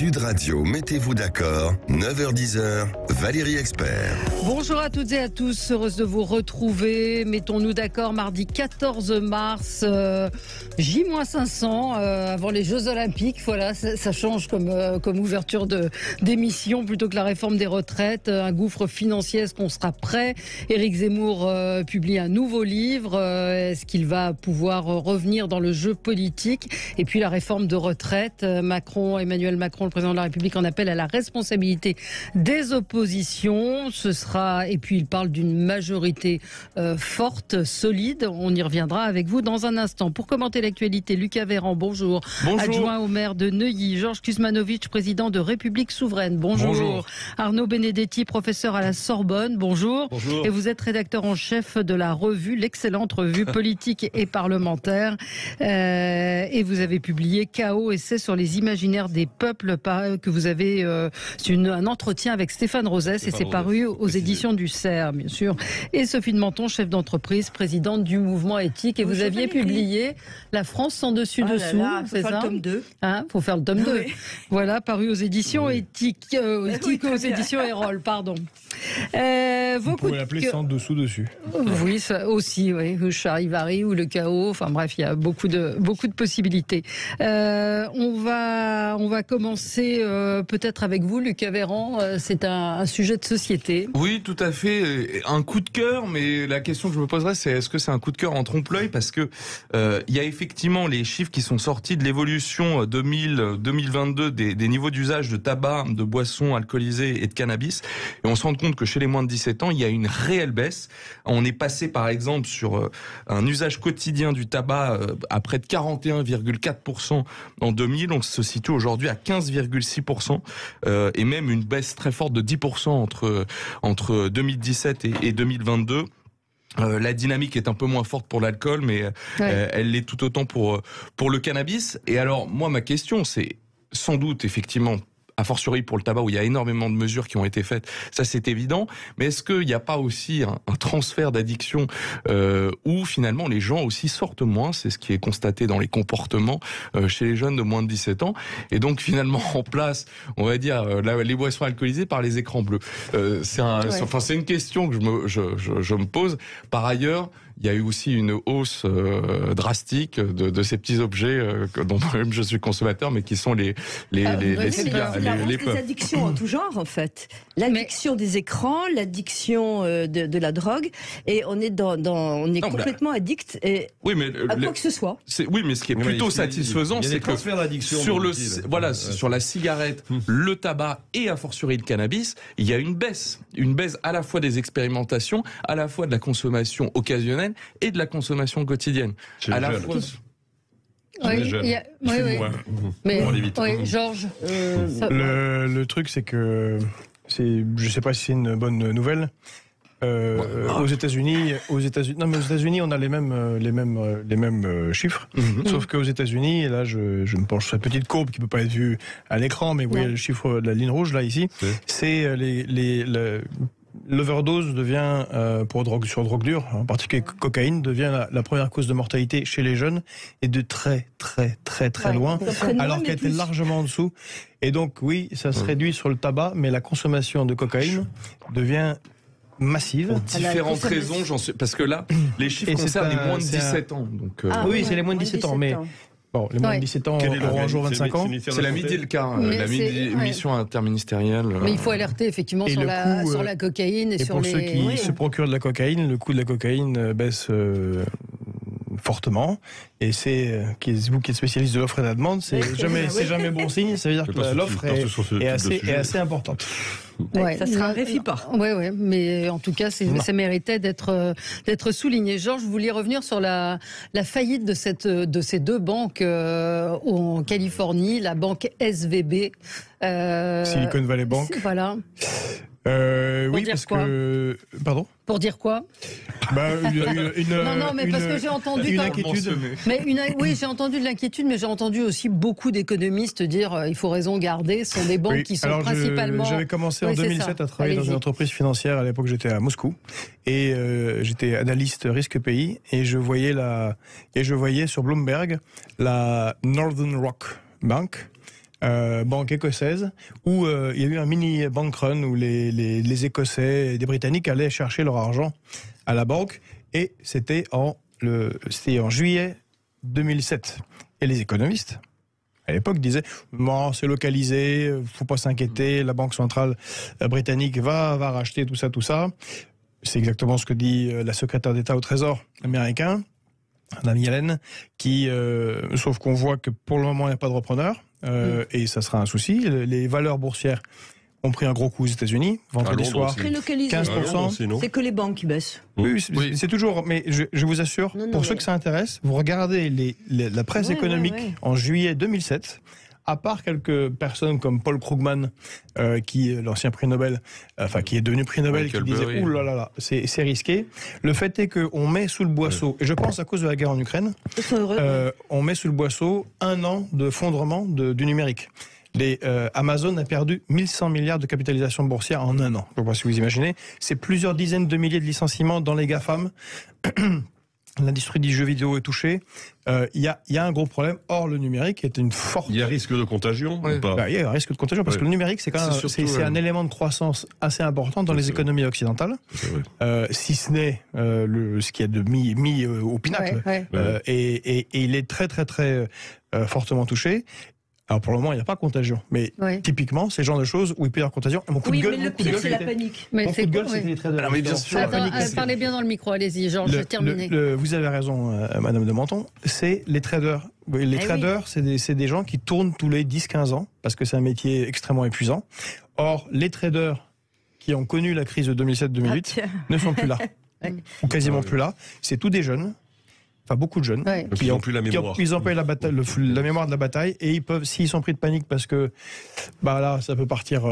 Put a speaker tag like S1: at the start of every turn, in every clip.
S1: Sud Radio, mettez-vous d'accord, 9h-10h, Valérie Expert.
S2: Bonjour à toutes et à tous, heureuse de vous retrouver. Mettons-nous d'accord, mardi 14 mars, J-500, avant les Jeux Olympiques. Voilà, ça change comme ouverture d'émission plutôt que la réforme des retraites. Un gouffre financier, est-ce qu'on sera prêt? Éric Zemmour publie un nouveau livre. Est-ce qu'il va pouvoir revenir dans le jeu politique? Et puis la réforme de retraite. Emmanuel Macron, le président de la République, en appelle à la responsabilité des oppositions. Et puis il parle d'une majorité forte, solide. On y reviendra avec vous dans un instant. Pour commenter l'actualité, Lucas Véran, bonjour. Adjoint au maire de Neuilly. Georges Kuzmanovic, président de République Souveraine, bonjour. Arnaud Benedetti, professeur à la Sorbonne, bonjour. Et vous êtes rédacteur en chef de la revue, l'excellente revue politique et parlementaire. Et vous avez publié Chaos, essai sur les imaginaires des peuples, que vous avez un entretien avec Stéphane Rosès, et c'est paru aux éditions du CERF, bien sûr. Et Sophie de Menton, chef d'entreprise, présidente du mouvement éthique. Et vous aviez publié La France sans dessus-dessous.
S3: C'est ça. Le tome 2.
S2: Faut faire le tome 2.
S3: Oui.
S2: Voilà, paru aux éditions éthiques, aux éditions Erol, pardon.
S4: Vous pouvez l'appeler sans dessous-dessus.
S2: Oui, ça aussi, oui. Le charivari ou le chaos. Enfin bref, il y a beaucoup de possibilités. On va commencer peut-être avec vous, Lucas Véran. C'est un sujet de société.
S5: Oui, tout à fait. Un coup de cœur, mais la question que je me poserais, c'est est-ce que c'est un coup de cœur en trompe-l'œil? Parce que il y a effectivement les chiffres qui sont sortis de l'évolution 2022 des niveaux d'usage de tabac, de boissons alcoolisées et de cannabis. Et on se rend compte que chez les moins de 17 ans, il y a une réelle baisse. On est passé, par exemple, sur un usage quotidien du tabac à près de 41,4% en 2000. On se situe aujourd'hui à 15,6%, et même une baisse très forte de 10% entre 2017 et 2022. La dynamique est un peu moins forte pour l'alcool, mais elle l'est tout autant pour le cannabis. Et alors, moi, ma question, c'est sans doute, effectivement, a fortiori pour le tabac où il y a énormément de mesures qui ont été faites, ça c'est évident, mais est-ce qu'il n'y a pas aussi un transfert d'addiction où finalement les gens aussi sortent moins? C'est ce qui est constaté dans les comportements chez les jeunes de moins de 17 ans, et donc finalement en place, on va dire, les boissons alcoolisées par les écrans bleus. C'est une question que je me pose. Par ailleurs, il y a eu aussi une hausse drastique de ces petits objets dont moi-même je suis consommateur, mais qui sont les cigares.
S3: Les addictions en tout genre, en fait. L'addiction des écrans, l'addiction de la drogue, et on est complètement addict à quoi que ce soit.
S5: Oui, mais ce qui est plutôt satisfaisant, c'est que sur la cigarette, le tabac et a fortiori le cannabis, il y a une baisse à la fois des expérimentations, à la fois de la consommation occasionnelle et de la consommation quotidienne. À la fois.
S2: Georges.
S4: Le truc, c'est que je sais pas si c'est une bonne nouvelle. Aux États-Unis, on a les mêmes chiffres. Sauf qu'aux États-Unis, et là, je me penche sur la petite courbe qui peut pas être vue à l'écran, mais vous voyez le chiffre de la ligne rouge là ici. C'est l'overdose devient, sur drogue dure, en particulier cocaïne, devient la première cause de mortalité chez les jeunes, et de très loin, alors qu'elle était largement en dessous. Et donc oui, ça se réduit sur le tabac, mais la consommation de cocaïne devient massive.
S5: Pour différentes raisons, parce que là, les chiffres concernent les moins de 17 ans. Donc,
S4: oui, c'est les moins de 17 ans, mais... Bon, les moins de 17 ans auront un jour 25 ans.
S5: C'est la mission interministérielle.
S2: Mais il faut alerter effectivement sur la cocaïne et sur
S4: pour ceux qui se procurent de la cocaïne, le coût de la cocaïne baisse fortement. Et vous qui êtes spécialiste de l'offre et de la demande, c'est jamais bon signe. Ça veut dire que l'offre est assez importante.
S3: Ça sera un réfipa.
S2: Oui, mais en tout cas, ça méritait d'être souligné. Georges, vous vouliez revenir sur la faillite de ces deux banques en Californie, la banque SVB.
S4: Silicon Valley Bank.
S2: Voilà.
S4: Oui, parce que... Pardon ?
S2: Pour dire quoi ? Non, mais parce que j'ai entendu...
S4: Une inquiétude.
S2: Oui, j'ai entendu de l'inquiétude, mais j'ai entendu aussi beaucoup d'économistes dire il faut raison garder. Ce sont des banques qui sont principalement...
S4: J'avais commencé en 2007 à travailler dans une entreprise financière. À l'époque, j'étais à Moscou. Et j'étais analyste risque pays. Et je voyais sur Bloomberg la Northern Rock Bank, banque écossaise, où il y a eu un mini bank run où les Écossais et les Britanniques allaient chercher leur argent à la banque, et c'était en juillet 2007. Et les économistes, à l'époque, disaient bon, c'est localisé, faut pas s'inquiéter, la Banque centrale britannique va racheter tout ça. C'est exactement ce que dit la secrétaire d'État au Trésor américain, Madame Yellen, sauf qu'on voit que pour le moment, il n'y a pas de repreneur, et ça sera un souci. Les valeurs boursières ont pris un gros coup aux États-Unis, vendredi soir, 15%.
S3: C'est que les banques qui baissent.
S4: Oui, c'est toujours. Mais je vous assure, ceux que ça intéresse, vous regardez la presse économique en juillet 2007. À part quelques personnes comme Paul Krugman, qui est l'ancien prix Nobel, qui est devenu prix Nobel, qui disait ouh là là, c'est risqué. Le fait est qu'on met sous le boisseau, et je pense à cause de la guerre en Ukraine, on met sous le boisseau 1 an de fondrement du numérique. Amazon a perdu 1100 milliards de capitalisation boursière en 1 an. Je ne sais pas si vous imaginez. C'est plusieurs dizaines de milliers de licenciements dans les GAFAM. L'industrie du jeu vidéo est touchée. Il y a un gros problème. Or, le numérique est une forte...
S6: Il y a risque de contagion ou pas ?
S4: Il y a un risque de contagion parce que le numérique, c'est un élément de croissance assez important dans les économies occidentales. Si ce n'est ce qui est mis au pinacle. Et il est très, très, très fortement touché. Alors pour le moment, il n'y a pas contagion. Mais typiquement, c'est le genre de choses où il peut y avoir contagion.
S3: Mais le pire, c'est la panique.
S4: Mon coup de gueule, c'était les traders.
S2: Mais bien sûr, parlez bien dans le micro, allez-y, Georges, terminez.
S4: Vous avez raison, Madame de Menton, c'est les traders. Les traders, c'est des gens qui tournent tous les 10-15 ans, parce que c'est un métier extrêmement épuisant. Or, les traders qui ont connu la crise de 2007-2008 ne sont plus là. Ou quasiment plus là. C'est tous des jeunes. Enfin, beaucoup de jeunes
S6: qui n'ont plus la mémoire.
S4: Ils ont pas eu la mémoire de la bataille, et ils peuvent, s'ils sont pris de panique, parce que là, ça peut partir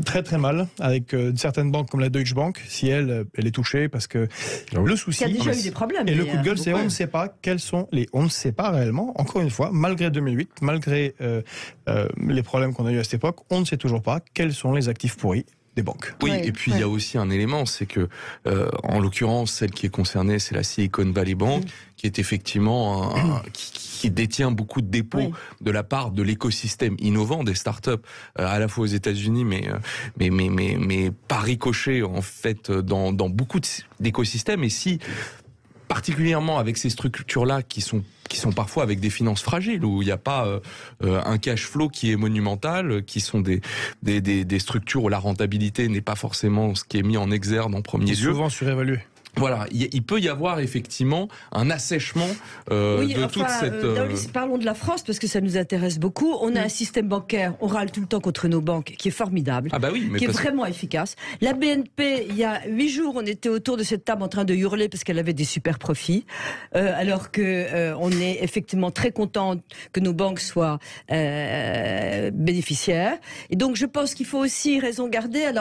S4: très très mal avec certaines banques comme la Deutsche Bank, si elle est touchée, parce que le souci.
S3: Il y a déjà eu des problèmes.
S4: Et le coup de gueule, c'est on ne sait pas on ne sait pas réellement. Encore une fois, malgré 2008, malgré les problèmes qu'on a eu à cette époque, on ne sait toujours pas quels sont les actifs pourris des banques.
S5: Oui, et puis il y a aussi un élément, c'est que, en l'occurrence, celle qui est concernée, c'est la Silicon Valley Bank, qui est effectivement qui détient beaucoup de dépôts de la part de l'écosystème innovant des startups, à la fois aux États-Unis, mais par ricochet en fait dans beaucoup d'écosystèmes. Et si particulièrement avec ces structures-là qui sont parfois avec des finances fragiles, où il n'y a pas un cash flow qui est monumental, qui sont des structures où la rentabilité n'est pas forcément ce qui est mis en exergue en premier lieu.
S4: Souvent surévalué.
S5: Voilà, il peut y avoir effectivement un assèchement toute cette...
S3: Parlons de la France, parce que ça nous intéresse beaucoup. On a un système bancaire, on râle tout le temps contre nos banques, qui est formidable, qui est vraiment efficace. La BNP, il y a 8 jours, on était autour de cette table en train de hurler parce qu'elle avait des super profits, alors que on est effectivement très content que nos banques soient bénéficiaires. Et donc je pense qu'il faut aussi raison garder,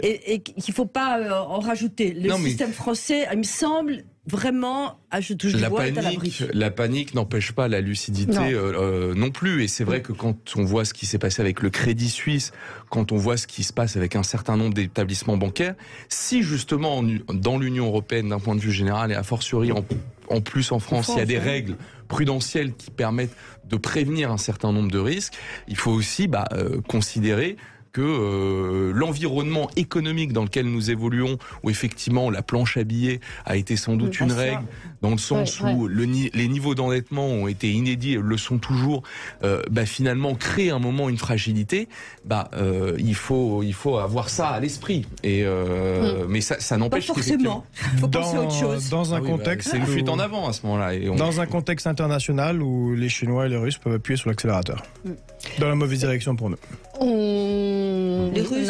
S3: et qu'il ne faut pas en rajouter. Le système français, il me semble vraiment, je touche du bois, est à l'abri.
S5: La panique n'empêche pas la lucidité non plus. Et c'est vrai que quand on voit ce qui s'est passé avec le Crédit Suisse, quand on voit ce qui se passe avec un certain nombre d'établissements bancaires, si justement dans l'Union européenne, d'un point de vue général, et a fortiori en plus en France, il y a des règles prudentielles qui permettent de prévenir un certain nombre de risques, il faut aussi considérer que l'environnement économique dans lequel nous évoluons, où effectivement la planche à billets a été sans doute une règle, dans le sens où les niveaux d'endettement ont été inédits, le sont toujours, finalement crée un moment une fragilité, il faut avoir ça à l'esprit. Et mais ça n'empêche
S3: pas forcément. Il faut penser à autre chose.
S4: Dans un contexte,
S5: c'est une fuite en avant à ce moment-là.
S4: Dans un contexte international où les Chinois et les Russes peuvent appuyer sur l'accélérateur, dans la mauvaise direction pour nous.
S3: Les Russes,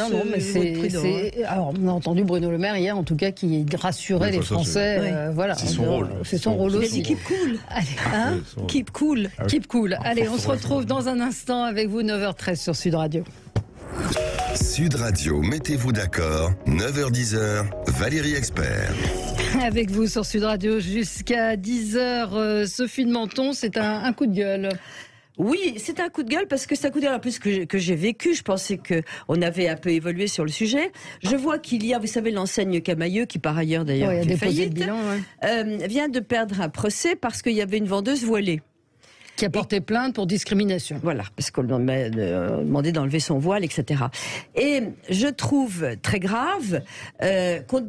S2: alors on a entendu Bruno Le Maire hier, en tout cas, qui rassurait les Français. Voilà.
S5: C'est son rôle.
S2: C'est son rôle aussi.
S3: Keep cool.
S2: Allez,
S3: keep cool.
S2: Keep cool. Allez, on se retrouve dans un instant avec vous, 9h13 sur Sud Radio.
S1: Sud Radio, mettez-vous d'accord, 9h-10h, Valérie Expert.
S2: Avec vous sur Sud Radio jusqu'à 10h, Sophie de Menton, c'est un coup de gueule.
S3: Oui, c'est un coup de gueule parce que c'est un coup de gueule en plus que j'ai vécu. Je pensais qu'on avait un peu évolué sur le sujet. Je vois qu'il y a, vous savez, l'enseigne Camailleux, qui par ailleurs d'ailleurs fait faillite, vient de perdre un procès parce qu'il y avait une vendeuse voilée.
S2: Qui a porté plainte pour discrimination.
S3: Voilà, parce qu'on lui a demandé d'enlever son voile, etc. Et je trouve très grave qu'on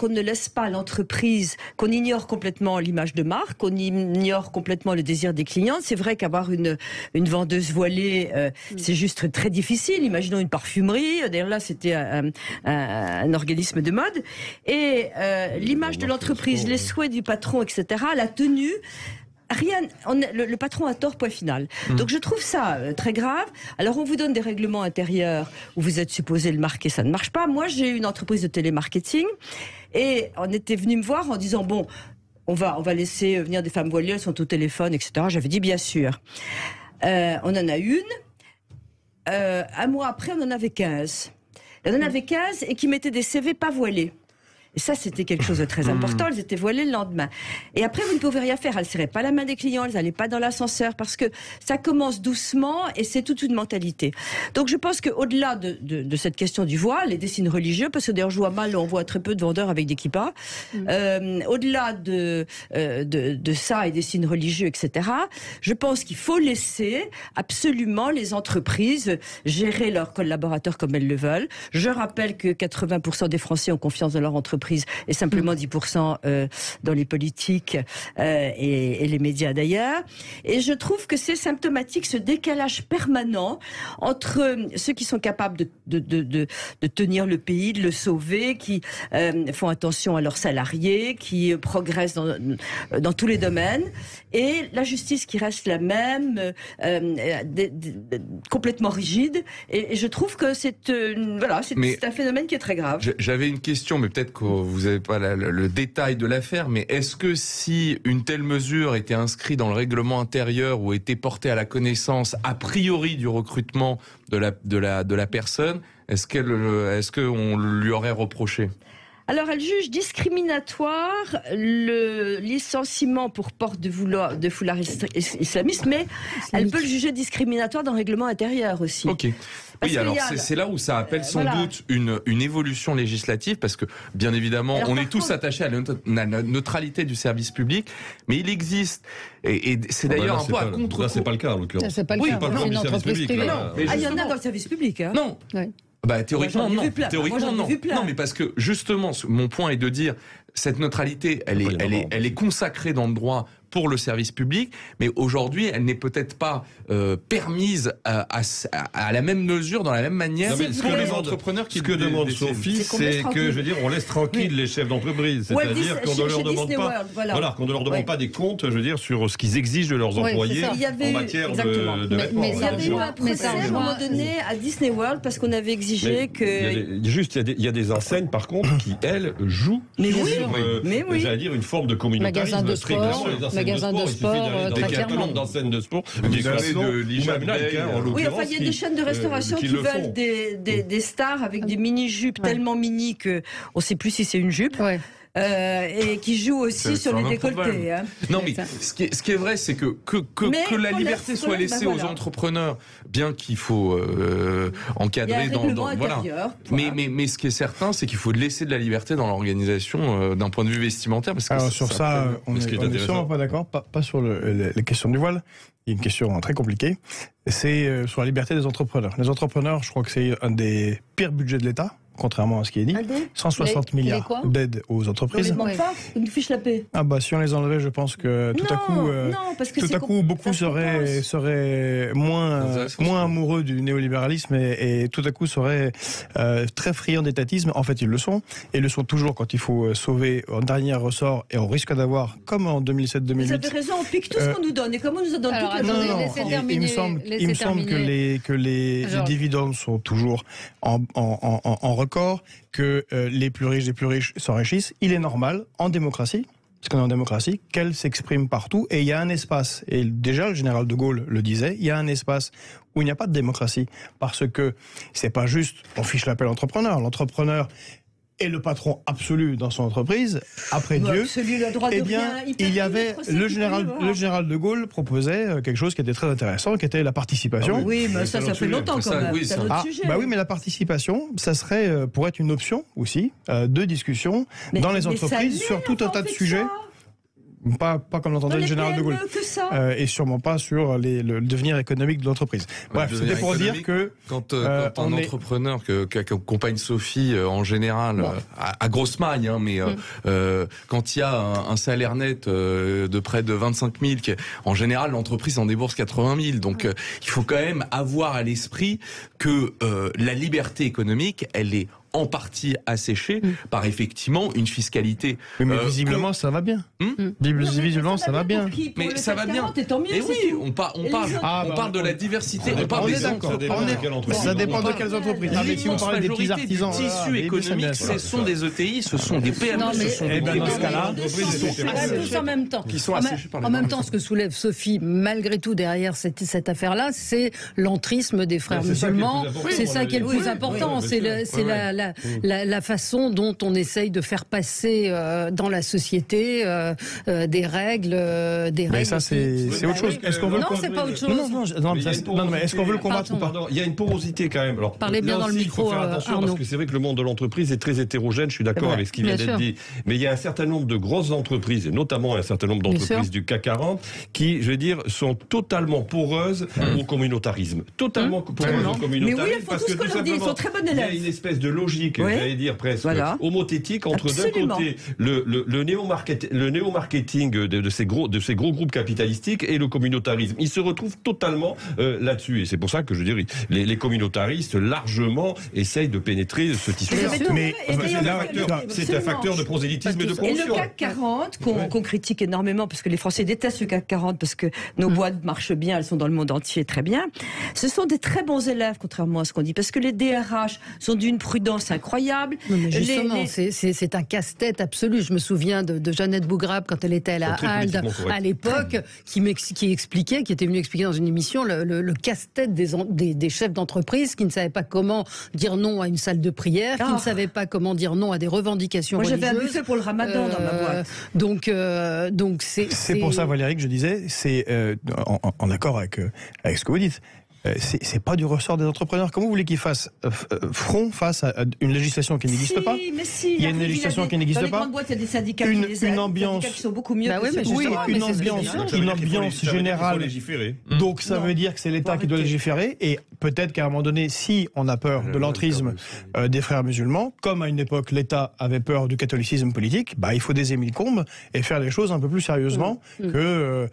S3: ne laisse pas l'entreprise, qu'on ignore complètement l'image de marque, qu'on ignore complètement le désir des clients. C'est vrai qu'avoir une vendeuse voilée, c'est juste très difficile. Imaginons une parfumerie. D'ailleurs là, c'était un organisme de mode. Et l'image de l'entreprise, les souhaits du patron, etc., la tenue... Rien, le patron a tort, point final. Donc je trouve ça très grave. Alors on vous donne des règlements intérieurs où vous êtes supposé le marquer, ça ne marche pas. Moi j'ai une entreprise de télémarketing et on était venu me voir en disant bon, on va laisser venir des femmes voilées, elles sont au téléphone, etc. J'avais dit bien sûr. On en a une. Un mois après on en avait 15. On en avait 15 et qui mettaient des CV pas voilés. Et ça, c'était quelque chose de très important. Elles étaient voilées le lendemain. Et après, vous ne pouvez rien faire. Elles ne serraient pas la main des clients, elles n'allaient pas dans l'ascenseur, parce que ça commence doucement et c'est toute une mentalité. Donc, je pense qu'au-delà de cette question du voile et des signes religieux, parce que d'ailleurs, je vois mal, on voit très peu de vendeurs avec des kippas, au-delà de ça et des signes religieux, etc., je pense qu'il faut laisser absolument les entreprises gérer leurs collaborateurs comme elles le veulent. Je rappelle que 80% des Français ont confiance dans leur entreprise et simplement 10% dans les politiques et les médias d'ailleurs. Et je trouve que c'est symptomatique ce décalage permanent entre ceux qui sont capables de tenir le pays, de le sauver, qui font attention à leurs salariés, qui progressent dans tous les domaines, et la justice qui reste la même, complètement rigide. Et je trouve que c'est un phénomène qui est très grave.
S5: J'avais une question, mais peut-être que vous n'avez pas le détail de l'affaire, mais est-ce que si une telle mesure était inscrite dans le règlement intérieur ou était portée à la connaissance a priori du recrutement de la personne, est-ce qu'on lui aurait reproché ?
S3: Alors, elle juge discriminatoire le licenciement pour porte de foulard islamiste, mais elle peut le juger discriminatoire dans le règlement intérieur aussi.
S5: Ok. Oui, alors c'est là où ça appelle sans doute une évolution législative, parce que, bien évidemment, on est tous attachés à la neutralité du service public, mais il existe, et c'est d'ailleurs un peu à contre...
S6: Là, c'est pas le cas, en l'occurrence.
S2: C'est pas le cas.
S6: C'est une entreprise privée.
S3: Il y en a dans le service public. Hein.
S5: Non.
S3: Ouais.
S5: Bah, théoriquement, non. Théoriquement, non.
S3: Non,
S5: mais parce que, justement, mon point est de dire, cette neutralité, elle est consacrée dans le droit pour le service public, mais aujourd'hui, elle n'est peut-être pas permise à la même mesure, dans la même manière pour les entrepreneurs qui...
S6: Ce que demande Sophie, c'est que, je veux dire, on laisse tranquille les chefs d'entreprise. C'est-à-dire qu'on ne leur demande pas, qu'on ne leur demande pas des comptes, je veux dire, sur ce qu'ils exigent de leurs employés en matière de vêtements.
S3: Mais il y avait eu un procès à un moment donné à Disney World parce qu'on avait exigé que...
S6: Juste, il y a des enseignes, par contre, qui, elles, jouent sur, j'allais dire, une forme de communautarisme.
S2: Magasin de sport, très clairement.
S6: D'enseignes de sport,
S5: des
S6: en l'occurrence.
S3: Oui, enfin, il y a des chaînes de restauration qui veulent des stars avec des mini-jupes tellement mini qu'on ne sait plus si c'est une jupe. Ouais. Et qui joue aussi sur les décolletés. Hein.
S5: Non, mais ce qui est vrai, c'est que la liberté soit laissée aux entrepreneurs, bien qu'il faut encadrer voilà. Mais ce qui est certain, c'est qu'il faut laisser de la liberté dans l'organisation d'un point de vue vestimentaire. Parce que
S4: alors sur ça, on est sûrement pas d'accord, pas sur la question du voile. Il y a une question très compliquée. C'est sur la liberté des entrepreneurs. Les entrepreneurs, je crois que c'est un des pires budgets de l'État. Contrairement à ce qui est dit, 160 milliards d'aides aux entreprises.
S3: On ne demande pas une fiche la paix.
S4: Ah bah si on les enlevait, je pense que tout à coup, beaucoup seraient moins amoureux du néolibéralisme et tout à coup seraient très friands d'étatisme. En fait, ils le sont. Et ils le sont toujours quand il faut sauver en dernier ressort. Et on risque d'avoir, comme en 2007-2008...
S3: Vous avez raison, on pique tout ce qu'on nous donne. Et comme on nous a donné tout...
S4: Il me semble que les dividendes sont toujours en record, que les plus riches s'enrichissent. Il est normal, en démocratie, parce qu'on est en démocratie, qu'elle s'exprime partout, et il y a un espace, et déjà le général de Gaulle le disait, il y a un espace où il n'y a pas de démocratie, parce que c'est pas juste, on fiche l'appel l'entrepreneur est le patron absolu dans son entreprise, après Dieu, eh bien, il y avait le général de Gaulle proposait quelque chose qui était très intéressant, qui était la participation.
S3: Oui, mais ça fait longtemps quand même. C'est un autre sujet.
S4: Bah oui, mais la participation, ça serait pourrait être une option aussi de discussion dans les entreprises sur tout un tas de sujets. Pas comme l'entendait le général de Gaulle. Et sûrement pas sur le devenir économique de l'entreprise. Bref, c'était pour dire que...
S5: Quand un entrepreneur qu'accompagne Sophie, en général, à grosse maille, hein, mais quand il y a un salaire net de près de 25 000, en général, l'entreprise en débourse 80 000. Donc, il faut quand même avoir à l'esprit que la liberté économique, elle est en partie asséchée par effectivement une fiscalité.
S4: Mais visiblement, ça va bien. Visiblement, ça va bien.
S5: Mais ça va bien. Et oui, on parle de la diversité.
S4: On est d'accord. Ça dépend de quelles entreprises.
S5: Si on parle des petits artisans, des tissus économiques, ce sont des ETI, ce sont des PME, ce sont des
S2: dans ce cas-là, tous en même temps. Qui sont asséchés par les. En même temps, ce que soulève Sophie, malgré tout derrière cette affaire-là, c'est l'entrisme des frères musulmans. C'est ça qui est le plus important. C'est la façon dont on essaye de faire passer dans la société des règles.
S4: Mais ça, c'est autre chose. Est-ce qu'on veut
S2: non, c'est pas autre chose.
S4: Non, mais est-ce qu'on veut le combattre ou pas?
S6: Il y a une porosité quand même. Alors,
S2: parlez bien dans le micro.
S6: Il faut faire attention parce que c'est vrai que le monde de l'entreprise est très hétérogène. Je suis d'accord avec ce qui vient d'être dit. Mais il y a un certain nombre de grosses entreprises, et notamment un certain nombre d'entreprises du CAC 40, qui, je veux dire, sont totalement poreuses au communautarisme. Totalement poreuses au communautarisme.
S3: Mais oui, il faut tout ce que l'on dit. Ils sont très bons élèves.
S6: Il y a une espèce de logique, j'allais dire presque, homothétique entre d'un côté le néo-marketing de ces gros groupes capitalistiques et le communautarisme. Ils se retrouvent totalement là-dessus. Et c'est pour ça que, je veux dire, les communautaristes largement essayent de pénétrer ce tissu-là.
S4: Mais
S6: c'est un facteur de prosélytisme et de promotion.
S3: Et le CAC 40, qu'on critique énormément, parce que les Français détestent le CAC 40, parce que nos boîtes marchent bien, elles sont dans le monde entier très bien. Ce sont des très bons élèves, contrairement à ce qu'on dit, parce que les DRH sont d'une prudence incroyable.
S2: Non, mais justement, c'est un casse-tête absolu. Je me souviens de Jeannette Bougrabe quand elle était à la HALD à l'époque, qui expliquait, qui était venue expliquer dans une émission le casse-tête des chefs d'entreprise qui ne savaient pas comment dire non à une salle de prière, qui ne savaient pas comment dire non à des revendications religieuses.
S3: Moi, j'avais un buffet pour le Ramadan dans ma boîte.
S2: Donc
S4: c'est pour ça, Valérie, que je disais, c'est en accord avec ce que vous dites. C'est pas du ressort des entrepreneurs. Comment vous voulez qu'ils fassent front face à une législation qui n'existe pas?
S3: Il
S4: y a une législation qui n'existe pas.
S3: Dans les grandes boîtes, il y a des syndicats
S4: une ambiance
S3: qui sont beaucoup mieux.
S4: Une ambiance générale. Donc ça veut dire que c'est l'État qui doit légiférer. Et peut-être qu'à un moment donné, si on a peur de l'entrisme des frères musulmans, comme à une époque l'État avait peur du catholicisme politique, il faut des hémicombes et faire les choses un peu plus sérieusement que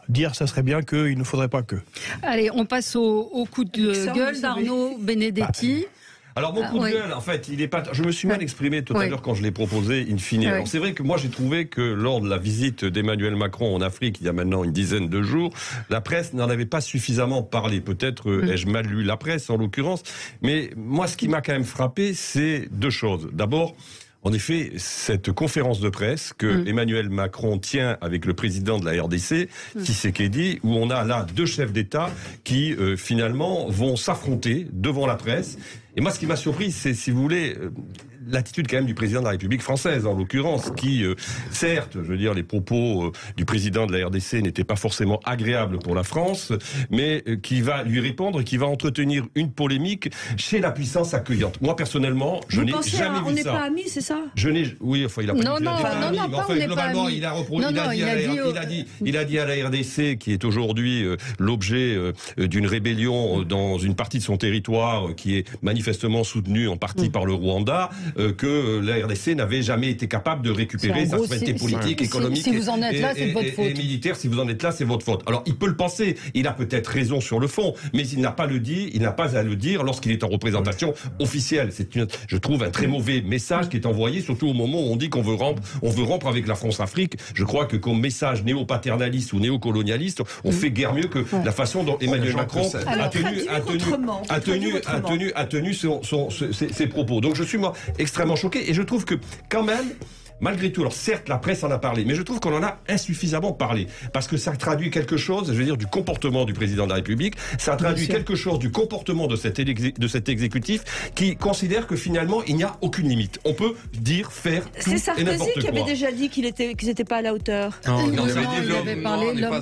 S4: dire ça serait bien qu'il ne faudrait pas que.
S2: Allez, on passe au coup de gueule d'Arnaud Benedetti.
S6: Alors mon coup de gueule, en fait, il est pas. Je me suis mal exprimé tout à l'heure quand je l'ai proposé in fine. Alors c'est vrai que moi j'ai trouvé que lors de la visite d'Emmanuel Macron en Afrique il y a maintenant une dizaine de jours, la presse n'en avait pas suffisamment parlé. Peut-être ai-je mal lu la presse en l'occurrence, mais moi ce qui m'a quand même frappé, c'est deux choses. D'abord, en effet, cette conférence de presse que Emmanuel Macron tient avec le président de la RDC, Tshisekedi, où on a là deux chefs d'État qui finalement vont s'affronter devant la presse. Et moi, ce qui m'a surpris, c'est, si vous voulez, l'attitude quand même du président de la République française, en l'occurrence, qui, certes, je veux dire, les propos du président de la RDC n'étaient pas forcément agréables pour la France, mais qui va lui répondre et qui va entretenir une polémique chez la puissance accueillante. Moi, personnellement, je n'ai jamais vu ça.
S3: On n'est pas amis, c'est ça?
S6: Oui, enfin, il a pas dit
S2: qu'on n'était
S6: pas amis, mais enfin, globalement, il a dit à la RDC, qui est aujourd'hui l'objet d'une rébellion dans une partie de son territoire, qui est manifestement soutenue en partie par le Rwanda, que la RDC n'avait jamais été capable de récupérer sa souveraineté politique, économique
S2: si vous en êtes là, c'est votre faute.
S6: Et militaire. Si vous en êtes là, c'est votre faute. Alors, il peut le penser. Il a peut-être raison sur le fond, mais il n'a pas à le dire lorsqu'il est en représentation officielle. Je trouve, un très mauvais message qui est envoyé, surtout au moment où on dit qu'on veut rompre avec la France-Afrique. Je crois que comme message néo-paternaliste ou néo-colonialiste, on fait guère mieux que la façon dont Emmanuel Macron a tenu ses propos. Donc je suis, moi, extrêmement choqué, et je trouve que quand même, malgré tout, alors certes la presse en a parlé, mais je trouve qu'on en a insuffisamment parlé, parce que ça traduit quelque chose, je veux dire, du comportement du président de la République, ça traduit quelque chose du comportement de cet exécutif qui considère que finalement il n'y a aucune limite. On peut dire, faire tout
S3: C'est Sarkozy
S6: qui
S3: avait déjà dit qu'ils n'étaient pas à la hauteur.
S5: Non, il avait parlé
S2: l'homme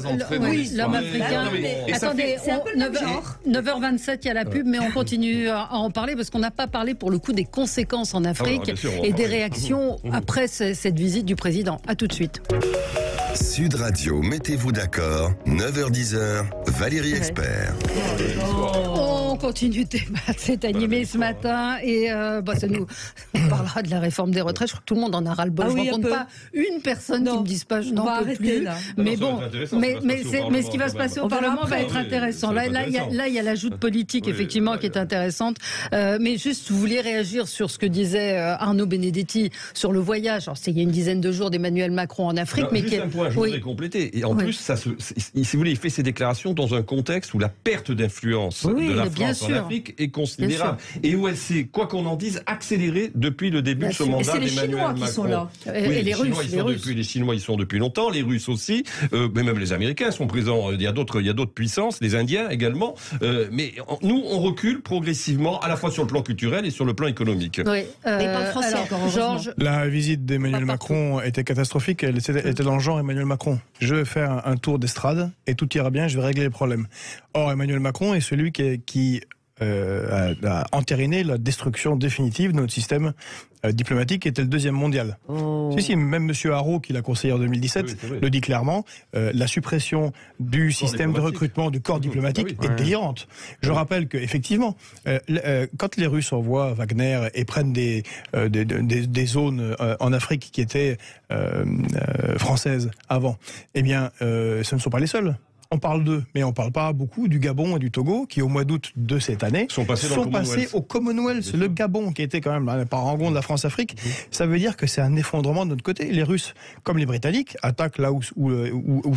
S2: africain. Attendez, c'est un peu le genre. 9h27, il y a la pub, mais on continue à en parler parce qu'on n'a pas parlé pour le coup des conséquences en Afrique et des réactions après cette visite du président. À tout de suite.
S1: Sud Radio, mettez-vous d'accord, 9h-10h, Valérie Expert.
S2: On continue de débattre, c'est animé ce matin et on parlera de la réforme des retraites. Je crois que tout le monde en a ras-le-bol. Je ne rencontre pas une personne qui me dise pas je n'en peux plus. Là. Mais bon, mais ce qui va se passer au Parlement va être intéressant. Là, il y a l'ajout de politique effectivement qui est intéressante. Mais juste, vous vouliez réagir sur ce que disait Arnaud Benedetti sur le voyage. Alors, c'est il y a une dizaine de jours d'Emmanuel Macron en Afrique, mais
S6: juste un point, je voudrais compléter. Et en plus, si vous voulez, il fait ses déclarations dans un contexte où la perte d'influence de la France en Afrique est considérable et où elle s'est, quoi qu'on en dise, accélérée depuis le début de ce mandat d'Emmanuel Macron.
S3: Qui sont là.
S6: Oui, les Chinois, ils sont depuis longtemps, les Russes aussi, mais même les Américains sont présents. Il y a d'autres puissances, les Indiens également. Mais nous, on recule progressivement, à la fois sur le plan culturel et sur le plan économique.
S2: Oui.
S3: pas français encore, Georges.
S4: La visite d'Emmanuel Macron était catastrophique. Elle était dans le genre Emmanuel Macron. Je vais faire un tour d'estrade et tout ira bien, je vais régler les problèmes. Or, Emmanuel Macron est celui qui a entériné la destruction définitive de notre système diplomatique qui était le deuxième mondial. Si, même M. Haro, qui l'a conseillé en 2017, le dit clairement, la suppression du système de recrutement du corps diplomatique est délirante. Je rappelle qu'effectivement, quand les Russes envoient Wagner et prennent des zones en Afrique qui étaient françaises avant, eh bien, ce ne sont pas les seuls. On parle d'eux, mais on ne parle pas beaucoup du Gabon et du Togo, qui au mois d'août de cette année sont passés au Commonwealth. Le Gabon, qui était quand même un parangon de la France-Afrique, ça veut dire que c'est un effondrement de notre côté. Les Russes, comme les Britanniques, attaquent là où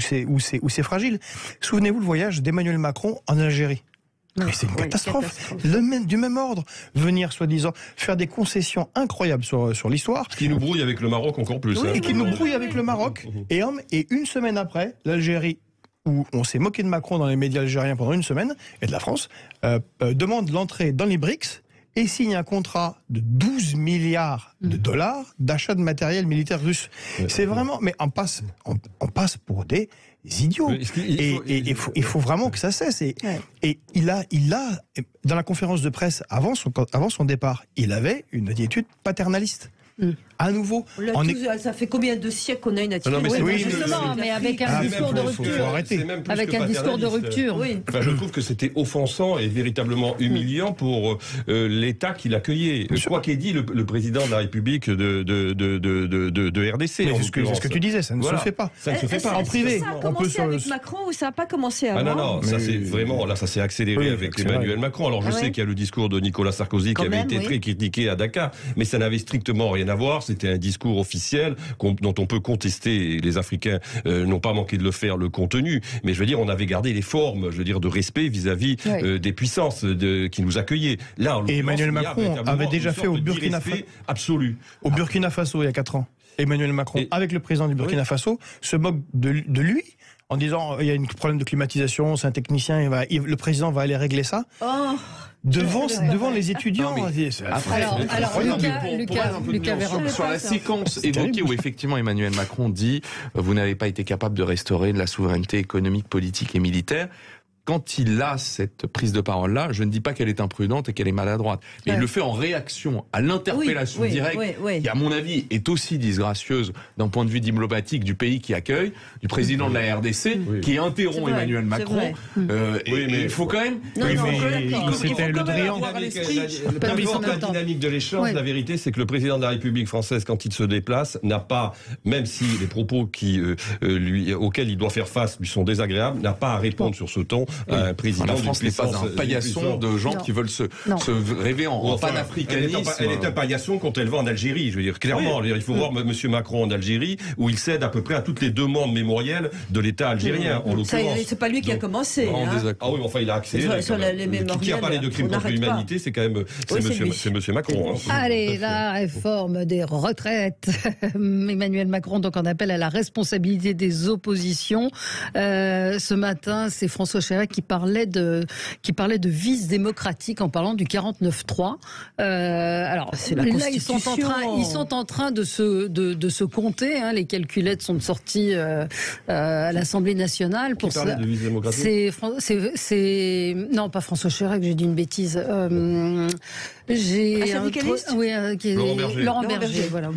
S4: c'est fragile. Souvenez-vous le voyage d'Emmanuel Macron en Algérie. Mais c'est une catastrophe. Du même ordre. Venir, soi-disant, faire des concessions incroyables sur l'histoire.
S6: Ce qui nous brouille avec le Maroc encore plus.
S4: Oui, et qui nous brouille avec le Maroc. Et une semaine après, l'Algérie, où on s'est moqué de Macron dans les médias algériens pendant une semaine, et de la France, demande l'entrée dans les BRICS et signe un contrat de 12 milliards de dollars d'achat de matériel militaire russe. C'est vraiment... Mais on passe pour des idiots. Il faut vraiment que ça cesse. Et il a, dans la conférence de presse, avant son départ, il avait une attitude paternaliste. À nouveau,
S3: ça fait combien de siècles qu'on a une attitude
S2: mais avec un discours de rupture. Avec un discours de rupture.
S6: Enfin, je trouve que c'était offensant et véritablement humiliant pour l'État qui l'accueillait. Quoi qu'ait dit le président de la République de RDC.
S4: C'est ce que tu disais, ça ne se fait pas.
S6: Ça ne se fait pas en privé.
S3: Ça a commencé avec Macron ou ça n'a pas commencé avant?
S6: Non, ça c'est vraiment, là ça s'est accéléré avec Emmanuel Macron. Alors je sais qu'il y a le discours de Nicolas Sarkozy qui avait été très critiqué à Dakar, mais ça n'avait strictement rien à voir. C'était un discours officiel dont on peut contester, et les Africains n'ont pas manqué de le faire, le contenu, mais je veux dire, on avait gardé les formes, je veux dire, de respect vis-à-vis des puissances qui nous accueillaient. Là,
S4: et Emmanuel Macron avait déjà fait au Burkina Faso,
S6: absolu.
S4: Au Burkina Faso il y a 4 ans. Emmanuel Macron, avec le président du Burkina Faso, se moque de lui en disant il y a un problème de climatisation, c'est un technicien, le président va aller régler ça. Devant les étudiants.
S2: Lucas Véran.
S5: Sur la séquence évoquée où effectivement Emmanuel Macron dit vous n'avez pas été capable de restaurer la souveraineté économique, politique et militaire. Quand il a cette prise de parole-là, je ne dis pas qu'elle est imprudente et qu'elle est maladroite, mais il le fait en réaction à l'interpellation directe, qui à mon avis est aussi disgracieuse d'un point de vue diplomatique du pays qui accueille, du président de la RDC, qui interrompt Emmanuel Macron. Il faut quand même...
S4: C'était le Drian.
S6: La dynamique de l'échange, la vérité, c'est que le président de la République française, quand il se déplace, n'a pas, même si les propos auxquels il doit faire face lui sont désagréables, n'a pas à répondre sur ce ton. Un président
S5: la France n'est pas un paillasson de gens qui veulent se rêver en panafricanisme.
S6: Elle est un paillasson quand elle va en Algérie. Je veux dire, clairement, il faut voir M. Macron en Algérie, où il cède à peu près à toutes les demandes mémorielles de l'État algérien, en l'occurrence.
S3: C'est pas lui qui a commencé.
S6: Ah oui, enfin, il a accéléré. Qui a parlé de crimes contre l'humanité, c'est quand même M. Macron.
S2: Allez, la réforme des retraites. Emmanuel Macron donc en appelle à la responsabilité des oppositions. Ce matin, c'est François Chérèque ça, qui parlait de vice démocratique en parlant du 49-3. Alors là, ils sont en train de se compter. Hein, les calculettes sont sorties à l'Assemblée nationale pour ça.
S6: De vice démocratique.
S2: C'est non, pas François Chirac, j'ai dit une bêtise. J'ai Laurent Berger. Voilà.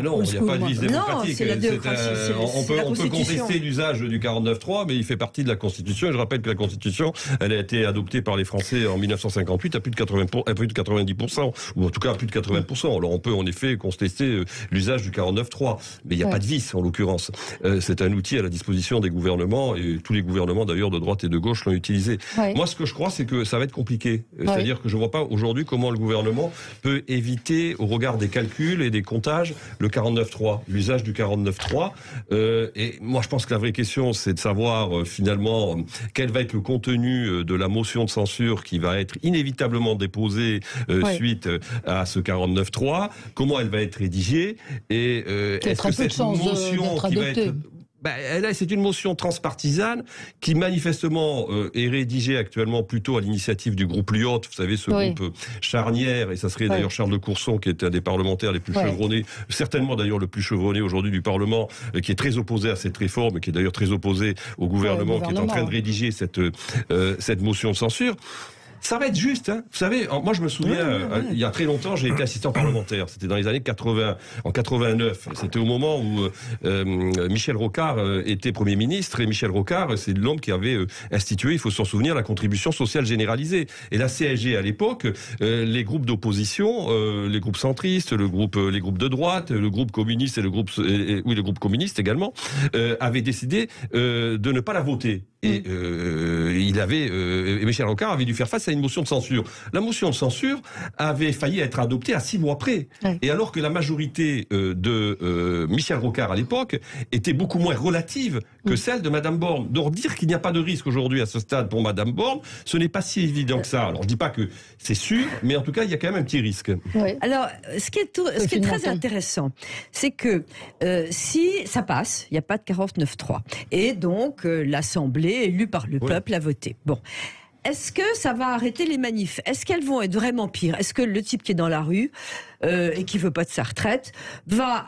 S6: Non, il n'y a pas de vice démocratique.
S3: C'est la démocratie.
S6: On peut contester l'usage du 49.3, mais il fait partie de la Constitution. Et je rappelle que la Constitution, elle a été adoptée par les Français en 1958 à plus de 90%, ou en tout cas à plus de 80%. Alors on peut en effet contester l'usage du 49.3, mais il n'y a pas de vice en l'occurrence. C'est un outil à la disposition des gouvernements, et tous les gouvernements d'ailleurs de droite et de gauche l'ont utilisé. Moi, ce que je crois, c'est que ça va être compliqué. C'est-à-dire que je ne vois pas aujourd'hui comment le gouvernement peut éviter, au regard des calculs et des comptages, le 49.3, l'usage du 49.3. Et moi, je pense que la vraie question, c'est de savoir finalement quel va être le contenu de la motion de censure qui va être inévitablement déposée suite à ce 49.3, comment elle va être rédigée, et est-ce que cette motion qui va être... c'est une motion transpartisane qui manifestement est rédigée actuellement plutôt à l'initiative du groupe Lyot, vous savez, ce groupe charnière, et ça serait d'ailleurs Charles de Courson qui est un des parlementaires les plus chevronnés, certainement d'ailleurs le plus chevronné aujourd'hui du Parlement, qui est très opposé à cette réforme, qui est d'ailleurs très opposé au gouvernement qui est en train de rédiger cette motion de censure. Ça va être juste, hein. Vous savez, moi je me souviens, il y a très longtemps, j'ai été assistant parlementaire. C'était dans les années 80, en 89. C'était au moment où Michel Rocard était Premier ministre, et Michel Rocard, c'est l'homme qui avait institué, il faut s'en souvenir, la contribution sociale généralisée. Et la CSG à l'époque, les groupes d'opposition, les groupes centristes, les groupes de droite, le groupe communiste et le groupe communiste également, avaient décidé de ne pas la voter. Et Michel Rocard avait dû faire face à une motion de censure. La motion de censure avait failli être adoptée à 6 mois près. Et alors que la majorité de Michel Rocard à l'époque était beaucoup moins relative que celle de Madame Borne. Donc dire qu'il n'y a pas de risque aujourd'hui à ce stade pour Madame Borne, ce n'est pas si évident que ça. Alors je dis pas que c'est sûr, mais en tout cas il y a quand même un petit risque.
S3: Alors ce qui est très intéressant, c'est que si ça passe, il n'y a pas de 49.3. Et donc l'Assemblée élue par le peuple a voté. Bon. Est-ce que ça va arrêter les manifs? Est-ce qu'elles vont être vraiment pires? Est-ce que le type qui est dans la rue et qui veut pas de sa retraite va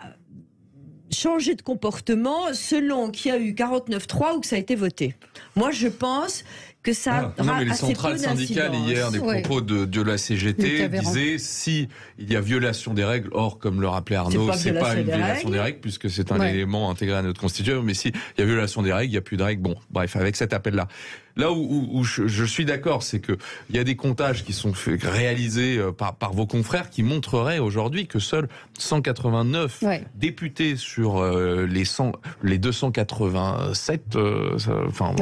S3: changer de comportement selon qu'il y a eu 49.3 ou que ça a été voté? Moi, je pense que ça
S5: mais les centrales syndicales hier, des propos de la CGT disaient si il y a violation des règles, or comme le rappelait Arnaud, c'est pas une violation des règles puisque c'est un élément intégré à notre constitution, mais si il y a violation des règles, il n'y a plus de règles. Bon, bref, avec cet appel-là. Là où je suis d'accord, c'est que il y a des comptages qui sont réalisés par vos confrères qui montreraient aujourd'hui que seuls 189 députés sur les 287,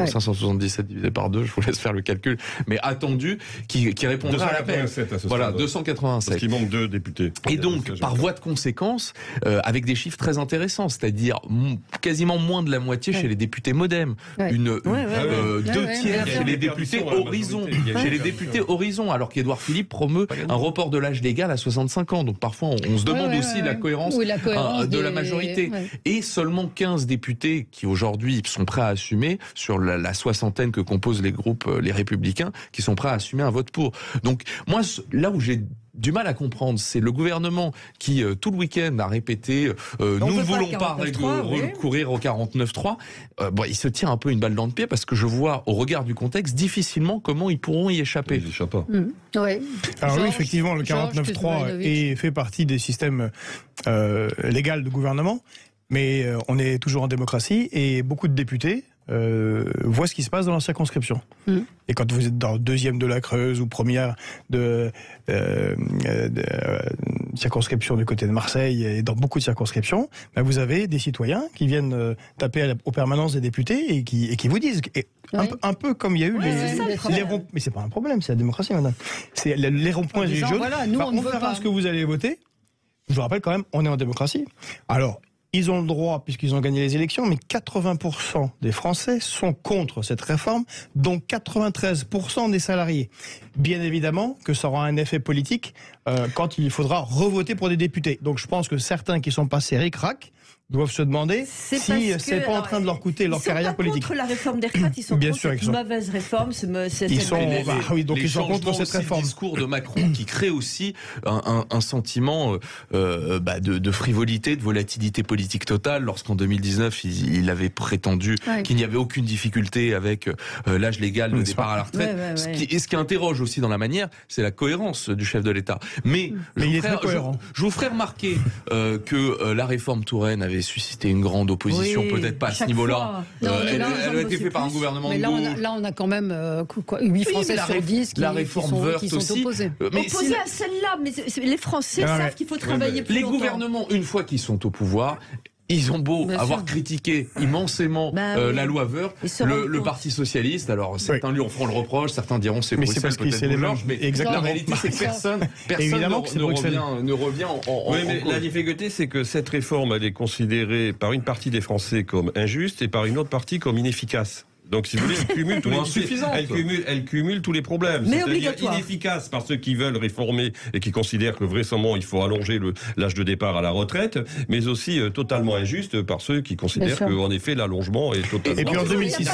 S5: 577 divisé par 2, je vous laisse faire le calcul, mais attendus qui répondraient à l'appel. Voilà, 287.
S6: Parce qu'il manque 2 députés.
S5: Et donc, par voie de conséquence, avec des chiffres très intéressants, c'est-à-dire quasiment moins de la moitié chez les députés MoDem, 2 tiers chez les députés Horizon, alors qu'Édouard Philippe promeut un report de l'âge légal à 65 ans. Donc parfois, on se demande aussi la cohérence de la majorité. Et seulement 15 députés qui aujourd'hui sont prêts à assumer, sur la soixantaine que composent les groupes, les Républicains, qui sont prêts à assumer un vote pour. Donc moi, là où j'ai du mal à comprendre, c'est le gouvernement qui, tout le week-end, a répété nous ne voulons pas recourir au 49.3. Il se tire un peu une balle dans le pied parce que je vois, au regard du contexte, difficilement comment ils pourront y échapper.
S6: Ils échappent pas.
S4: Alors oui, effectivement, le 49.3 fait partie des systèmes légaux de gouvernement, mais on est toujours en démocratie et beaucoup de députés voient ce qui se passe dans leur circonscription. Et quand vous êtes dans 2e de la Creuse ou première de circonscription du côté de Marseille et dans beaucoup de circonscriptions, vous avez des citoyens qui viennent taper aux permanences des députés et qui vous disent, un peu comme il y a eu les ronds. Mais c'est pas un problème, c'est la démocratie, madame. C'est les ronds-points et les jaunes. On verra ce que vous allez voter. Je vous rappelle quand même, on est en démocratie. Alors, ils ont le droit, puisqu'ils ont gagné les élections, mais 80% des Français sont contre cette réforme, dont 93% des salariés. Bien évidemment que ça aura un effet politique quand il faudra revoter pour des députés. Donc je pense que certains qui sont passés ric-rac doivent se demander si c'est pas en train de leur coûter leur carrière politique.
S3: Ils sont pas contre la réforme des retraites, ils sont
S4: bien
S3: contre
S4: sûr,
S3: cette mauvaise réforme.
S4: Ils sont contre cette réforme.
S5: Le discours de Macron qui crée aussi un sentiment de frivolité, de volatilité politique totale. Lorsqu'en 2019, il avait prétendu qu'il n'y avait aucune difficulté avec l'âge légal de départ à la retraite. Ce qui interroge aussi dans la manière, c'est la cohérence du chef de l'État. Mais je vous ferai remarquer que la réforme Touraine avait suscité une grande opposition, peut-être pas à ce niveau-là. Elle a été faite par un gouvernement de gauche.
S2: Là, on a quand même 8 Français sur 10 qui sont opposés.
S3: Opposés à celle-là, mais les Français savent qu'il faut travailler plus longtemps.
S5: Les gouvernements, une fois qu'ils sont au pouvoir, ils ont beau avoir critiqué immensément la loi Woerth, le Parti socialiste. Alors certains lui en feront le reproche, certains diront c'est Bruxelles,
S4: parce que c'est les Blanches. Mais
S5: la réalité c'est que personne ne revient en
S6: mais la difficulté, c'est que cette réforme, elle est considérée par une partie des Français comme injuste et par une autre partie comme inefficace. Donc, si vous voulez, elle cumule tous les problèmes.
S3: Mais
S6: c'est-à-dire inefficace par ceux qui veulent réformer et qui considèrent que vraisemblablement il faut allonger l'âge de départ à la retraite, mais aussi totalement injuste par ceux qui considèrent qu'en effet l'allongement est totalement.
S4: Et puis en 2006,
S3: il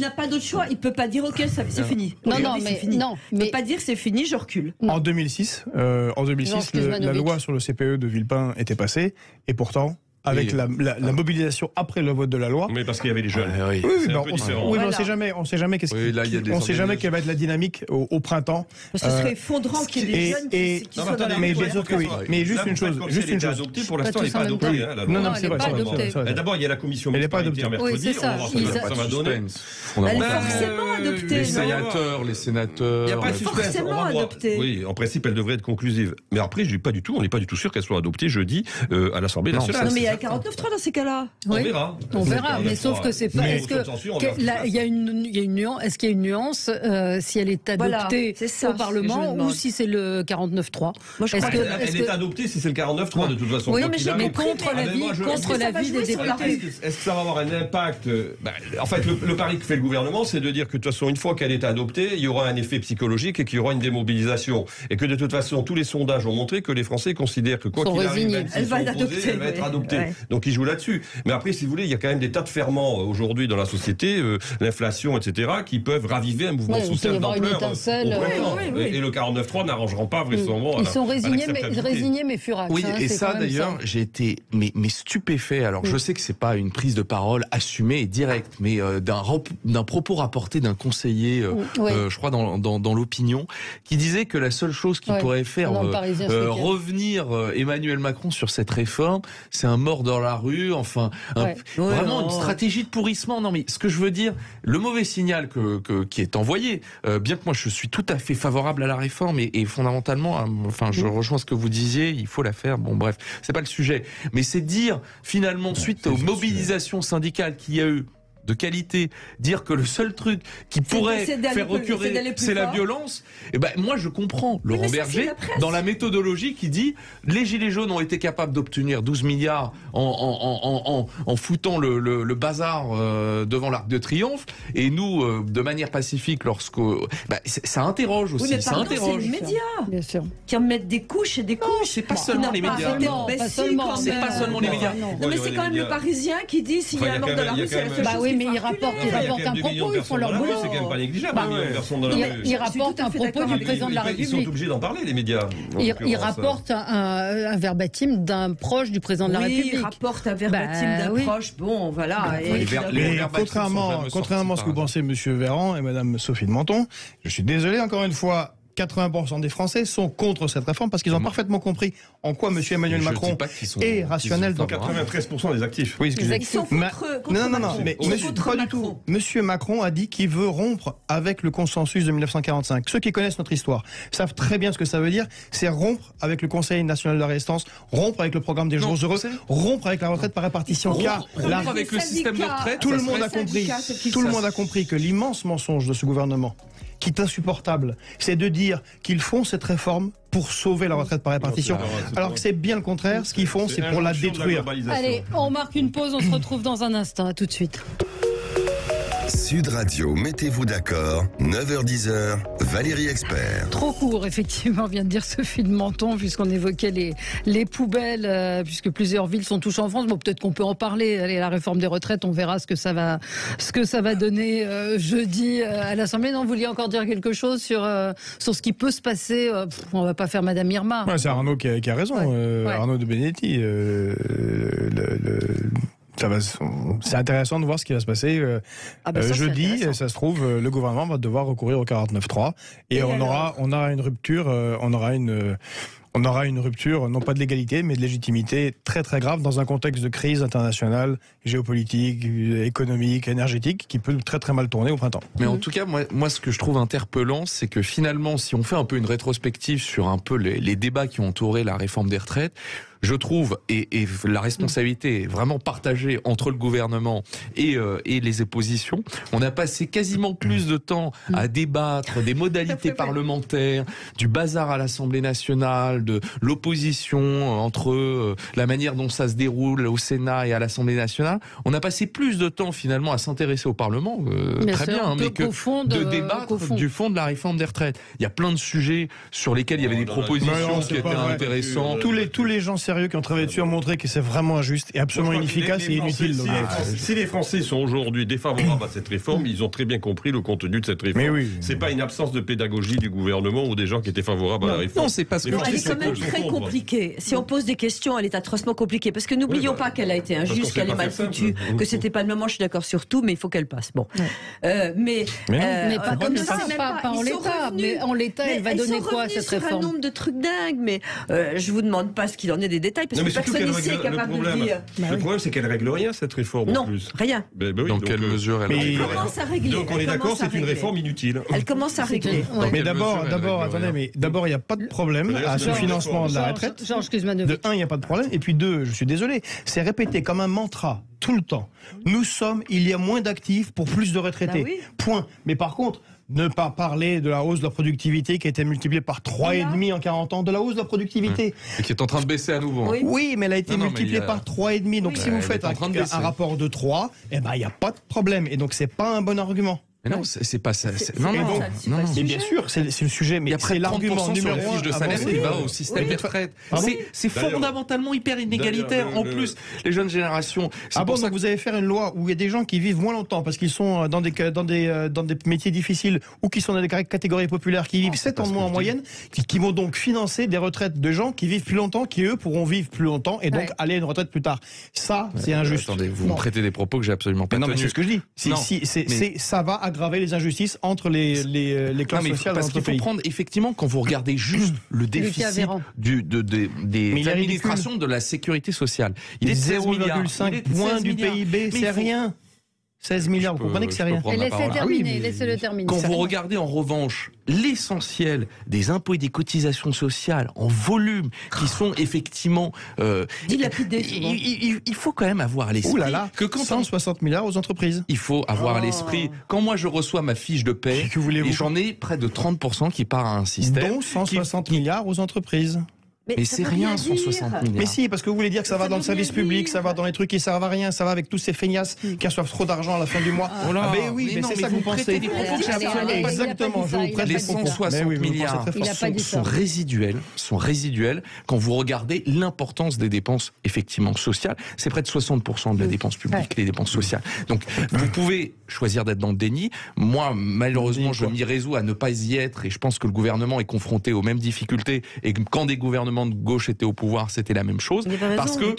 S3: n'a pas d'autre choix. Il peut pas dire ok, c'est fini. Il peut pas dire c'est fini, je recule.
S4: En 2006, la loi sur le CPE de Villepin était passée, et pourtant. Avec la mobilisation après le vote de la loi.
S6: Mais parce qu'il y avait les jeunes.
S4: On sait jamais on sait jamais quelle va être la dynamique au printemps.
S3: Ce serait effondrant qu'il y ait des jeunes qui soient dans la
S4: mais bien sûr que oui. Mais juste une chose.
S6: Adopté, pour l'instant, elle n'est pas adoptée.
S4: Non, c'est vrai.
S6: D'abord, il y a la commission paritaire mercredi.
S3: Ça va donner. Elle est forcément adoptée.
S5: Les sénateurs.
S6: Il n'y a pas de
S3: forcément adoptée.
S6: Oui, en principe, elle devrait être conclusive. Mais après, je dis pas du tout. On n'est pas du tout sûr qu'elle soit adoptée jeudi à l'Assemblée nationale.
S3: 49.3 dans ces cas-là.
S6: On verra.
S2: Mais sauf que c'est pas. Il y a une nuance. Est-ce qu'il y a une nuance si elle est adoptée au Parlement ou si c'est le 49.3 ?
S6: Elle est adoptée si c'est le 49.3 de toute façon.
S2: Oui, mais contre l'avis des députés.
S6: Est-ce que ça va avoir un impact ? En fait, le pari que fait le gouvernement, c'est de dire que de toute façon, une fois qu'elle est adoptée, il y aura un effet psychologique et qu'il y aura une démobilisation. Et que de toute façon, tous les sondages ont montré que les Français considèrent que quoi qu'il arrive, elle va être adoptée. Donc ils jouent là-dessus. Mais après, si vous voulez, il y a quand même des tas de ferments aujourd'hui dans la société, l'inflation, etc., qui peuvent raviver un mouvement social d'ampleur. Et le 49.3 n'arrangeront pas vraisemblablement.
S2: Ils sont résignés mais furax.
S5: Oui, et ça d'ailleurs, j'ai été stupéfait. Alors je sais que c'est pas une prise de parole assumée et directe, mais d'un propos rapporté d'un conseiller, je crois dans l'opinion, qui disait que la seule chose qui pourrait faire revenir Emmanuel Macron sur cette réforme, c'est un mort dans la rue, vraiment une stratégie de pourrissement. Non, mais ce que je veux dire, le mauvais signal qui est envoyé, bien que moi je suis tout à fait favorable à la réforme et fondamentalement, je rejoins ce que vous disiez, il faut la faire. Bon, bref, c'est pas le sujet, mais c'est dire finalement suite aux mobilisations syndicales qu'il y a eu de qualité, dire que le seul truc qui pourrait faire reculer, c'est la violence, et moi je comprends Laurent Berger dans la méthodologie qui dit les Gilets jaunes ont été capables d'obtenir 12 milliards en foutant le bazar devant l'Arc de Triomphe, et nous, de manière pacifique, ça interroge aussi.
S3: C'est les médias, bien sûr, qui en mettent des couches et des couches.
S5: C'est pas seulement les médias. C'est pas seulement les médias.
S3: Non, mais c'est quand même le Parisien qui dit s'il y a un mort dans la rue, c'est la seule chose.
S2: Mais ils rapportent un propos, ils font leur boulot.
S6: C'est quand même pas négligeable.
S2: Ils rapportent un propos du président de la République.
S6: Ils sont obligés d'en parler, les médias.
S2: Ils rapportent un verbatim d'un proche du président de la République.
S3: Oui, ils rapportent un verbatim d'un proche. Bon, voilà.
S4: Mais contrairement à ce que vous pensez, monsieur Véran et madame Sophie de Menton, je suis désolé, encore une fois, 80% des Français sont contre cette réforme parce qu'ils ont parfaitement compris en quoi M. Emmanuel Macron est rationnel.
S6: Dans 93% des actifs.
S4: Oui, excusez-moi.
S3: Ils sont contre
S4: mais pas du tout. M. Macron a dit qu'il veut rompre avec le consensus de 1945. Ceux qui connaissent notre histoire savent très bien ce que ça veut dire. C'est rompre avec le Conseil national de la résistance, rompre avec le programme des jours heureux, rompre avec la retraite par répartition.
S5: Car avec le système de retraite,
S4: tout le monde a compris que l'immense mensonge de ce gouvernement, qui est insupportable, c'est de dire qu'ils font cette réforme pour sauver la retraite par répartition, alors que c'est bien le contraire. Ce qu'ils font, c'est pour la détruire.
S2: Allez, on marque une pause, on se retrouve dans un instant. À tout de suite.
S1: Sud Radio, mettez-vous d'accord, 9h-10h, Valérie Expert.
S2: Trop court, effectivement, vient de dire Sophie de Menton, puisqu'on évoquait les poubelles, puisque plusieurs villes sont touchées en France. Bon, peut-être qu'on peut en parler. Allez, la réforme des retraites, on verra ce que ça va donner jeudi à l'Assemblée. Non, vous vouliez encore dire quelque chose sur ce qui peut se passer. On va pas faire Madame Irma.
S4: Ouais, c'est Arnaud qui a raison, Arnaud de Benedetti. C'est intéressant de voir ce qui va se passer jeudi. Ça se trouve, le gouvernement va devoir recourir au 49.3 et on aura une rupture. On aura une rupture, non pas de l'égalité, mais de légitimité très très grave dans un contexte de crise internationale, géopolitique, économique, énergétique, qui peut très très mal tourner au printemps.
S5: Mais en tout cas, moi ce que je trouve interpellant, c'est que finalement, si on fait un peu une rétrospective sur un peu les débats qui ont entouré la réforme des retraites, je trouve, et la responsabilité est vraiment partagée entre le gouvernement et les oppositions, on a passé quasiment plus de temps à débattre des modalités parlementaires, du bazar à l'Assemblée nationale, de l'opposition entre la manière dont ça se déroule au Sénat et à l'Assemblée nationale. On a passé plus de temps finalement à s'intéresser au Parlement, très bien, mais que de débattre du fond de la réforme des retraites. Il y a plein de sujets sur lesquels il y avait des propositions qui étaient intéressantes.
S4: Tous les gens sérieux qui ont travaillé dessus ont montré que c'est vraiment injuste et absolument inefficace et inutile.
S6: Si les Français sont aujourd'hui défavorables à cette réforme, ils ont très bien compris le contenu de cette réforme.
S4: Oui.
S6: C'est pas une absence de pédagogie du gouvernement ou des gens qui étaient favorables à la réforme.
S5: Non, c'est parce que
S3: elle est quand même très compliquée. Si on pose des questions, elle est atrocement compliquée. Parce que n'oublions pas qu'elle a été injuste, qu'elle est mal foutue, que c'était pas le moment. Je suis d'accord sur tout, mais il faut qu'elle passe. Bon, mais
S2: pas comme ça, pas en l'état. Mais en l'état, elle va donner quoi cette réforme?
S3: Un nombre de trucs dingues, mais je vous demande pas ce qu'il en est des détails, parce que personne ici est capable de le dire.
S6: Le problème, c'est qu'elle règle rien cette réforme.
S3: Non,
S6: en plus.
S3: Rien.
S5: Dans quelle mesure elle
S3: commence à régler.
S6: Donc on est d'accord, c'est une réforme inutile.
S3: Elle commence à régler.
S4: Mais d'abord, attendez, il n'y a pas de problème à ce financement de la retraite. De un, il n'y a pas de problème. Et puis deux, je suis désolé, c'est répété comme un mantra tout le temps. Nous sommes, il y a moins d'actifs pour plus de retraités. Point. Mais par contre, ne pas parler de la hausse de la productivité qui a été multipliée par 3,5 en 40 ans, de la hausse de la productivité.
S5: Et qui est en train de baisser à nouveau.
S4: Oui, mais elle a été multipliée par 3,5. Donc si vous faites un rapport de 3, il n'y a pas de problème. Et donc c'est pas un bon argument.
S5: Mais non, c'est pas ça.
S4: Non. Mais bien sûr, c'est le sujet. Mais
S5: c'est l'argument numéro 1 sur les fiches de salaire qui va au système des retraites. C'est fondamentalement hyper inégalitaire. En plus, les jeunes générations.
S4: Donc vous allez faire une loi où il y a des gens qui vivent moins longtemps parce qu'ils sont dans des métiers difficiles ou qui sont dans des catégories populaires qui vivent 7 ans de moins en moyenne, qui vont donc financer des retraites de gens qui vivent plus longtemps, qui eux pourront vivre plus longtemps et donc aller à une retraite plus tard. Ça, c'est injuste.
S5: Attendez, vous me prêtez des propos que j'ai absolument pas tenus.
S4: Non, mais c'est ce que je dis. Ça va aggraver les injustices entre les classes sociales
S5: parce
S4: dans notre pays.
S5: Qu'il faut prendre, effectivement, quand vous regardez juste le déficit des administrations de la sécurité sociale, il est
S4: 0,5 points du PIB, c'est rien. 16 milliards, vous comprenez que c'est rien.
S2: Laissez-le terminer.
S5: Quand vous regardez en revanche l'essentiel des impôts et des cotisations sociales en volume, qui sont effectivement
S3: dilapidés,
S5: il faut quand même avoir à l'esprit
S4: que quand 160 milliards aux entreprises.
S5: Il faut avoir à l'esprit, quand moi je reçois ma fiche de paie, et j'en ai près de 30% qui part à un système.
S4: Dont 160 milliards aux entreprises.
S5: Mais c'est rien, 160 milliards.
S4: Mais si, parce que vous voulez dire que ça va dans le service public, ça va dans les trucs qui servent à rien, ça va avec tous ces feignasses qui reçoivent trop d'argent à la fin du mois.
S5: Mais oui, c'est ça que vous pensez.
S4: Exactement, je vous prête
S5: les 160 milliards sont résiduels quand vous regardez l'importance des dépenses effectivement sociales. C'est près de 60% de la dépense publique, les dépenses sociales. Donc vous pouvez choisir d'être dans le déni. Moi, malheureusement, je m'y résous à ne pas y être et je pense que le gouvernement est confronté aux mêmes difficultés et quand des gouvernements de gauche était au pouvoir, c'était la même chose. Parce que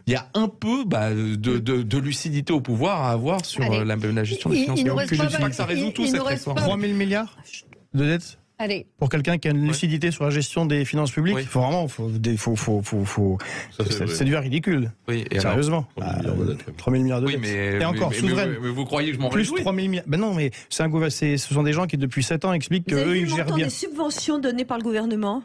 S5: il y a un peu de lucidité au pouvoir à avoir sur la gestion des finances.
S4: Je ne dis pas que ça résout tout cette réforme. 3 000 milliards de dettes. Pour quelqu'un qui a une lucidité sur la gestion des finances publiques, il faut vraiment, c'est du ridicule.
S5: Oui,
S4: sérieusement. 3 000 milliards de dettes. Et encore, souveraine.
S5: Mais vous croyez que je m'en
S4: réjouis ? Plus 3 000 milliards. Ben non, mais ce sont des gens qui depuis 7 ans expliquent qu'eux, ils gèrent bien.
S3: Des subventions données par le gouvernement ?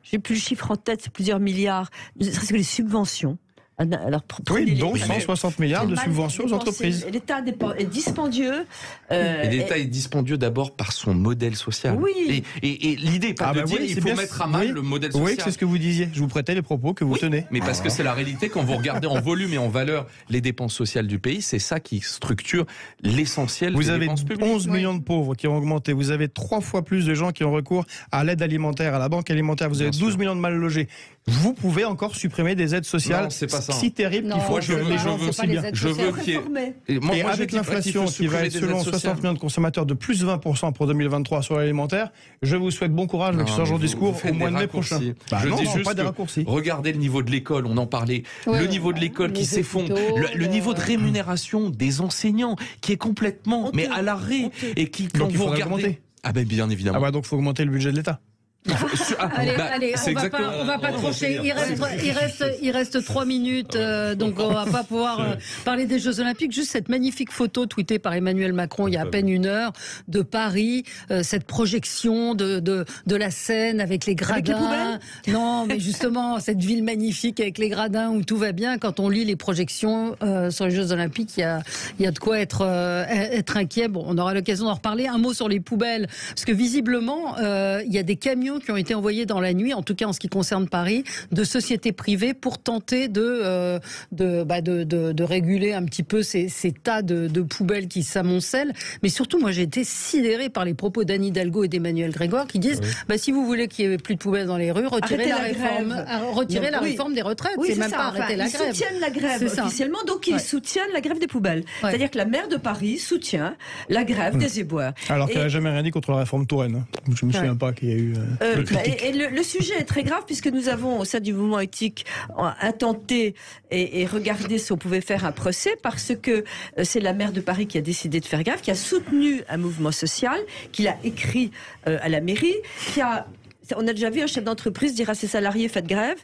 S3: J'ai plus le chiffre en tête, c'est plusieurs milliards. Ne serait-ce que les subventions. Alors,
S4: oui, dont 160 milliards de subventions aux entreprises.
S3: L'État est dispendieux.
S5: Et l'État est dispendieux d'abord par son modèle social.
S3: Oui.
S5: Et l'idée, pas de dire il faut mettre à mal le modèle social.
S4: Oui, c'est ce que vous disiez. Je vous prêtais les propos que vous tenez.
S5: Mais parce que c'est la réalité, quand vous regardez en volume et en valeur les dépenses sociales du pays, c'est ça qui structure l'essentiel des dépenses publiques.
S4: Vous avez 11 millions de pauvres qui ont augmenté. Vous avez 3 fois plus de gens qui ont recours à l'aide alimentaire, à la banque alimentaire. Vous avez 12 millions de mal logés. Vous pouvez encore supprimer des aides sociales si terribles qu'il faut que les gens vont si bien.
S5: Je veux qu'il y ait...
S4: Et avec l'inflation qui va être selon 60 millions de consommateurs de plus 20% pour 2023 sur l'alimentaire, je vous souhaite bon courage avec ce genre de discours au mois de mai prochain.
S5: Je dis juste pas des raccourcis. Regardez le niveau de l'école, on en parlait. Le niveau de l'école qui s'effondre, le niveau de rémunération des enseignants qui est complètement à l'arrêt et qui, quand vous regardez... Ah ben bien évidemment.
S4: Ah bah donc il faut augmenter le budget de l'État.
S2: Allez, on va pas trancher. Il reste 3 minutes, donc on va pas pouvoir parler des Jeux Olympiques. Juste cette magnifique photo tweetée par Emmanuel Macron il y a à peine 1 heure de Paris, cette projection de la Seine avec les gradins. Non, mais justement cette ville magnifique avec les gradins où tout va bien. Quand on lit les projections sur les Jeux Olympiques, il y a de quoi être inquiet. Bon, on aura l'occasion d'en reparler. Un mot sur les poubelles, parce que visiblement il y a des camions qui ont été envoyés dans la nuit, en tout cas en ce qui concerne Paris, de sociétés privées pour tenter de réguler un petit peu ces tas de poubelles qui s'amoncellent. Mais surtout, moi j'ai été sidérée par les propos d'Anne Hidalgo et d'Emmanuel Grégoire qui disent si vous voulez qu'il n'y ait plus de poubelles dans les rues, retirez la réforme des retraites.
S3: Oui,
S2: c'est même pas arrêter la grève.
S3: Ils soutiennent la grève officiellement, donc ils soutiennent la grève des poubelles. C'est-à-dire que la maire de Paris soutient la grève des éboueurs.
S4: Alors qu'elle n'a jamais rien dit contre la réforme Touraine. Je ne me souviens pas qu'il y a eu...
S3: le sujet est très grave puisque nous avons au sein du mouvement éthique intenté et regardé si on pouvait faire un procès parce que c'est la maire de Paris qui a décidé de faire grève, qui a soutenu un mouvement social, qui l'a écrit à la mairie, on a déjà vu un chef d'entreprise dire à ses salariés faites grève,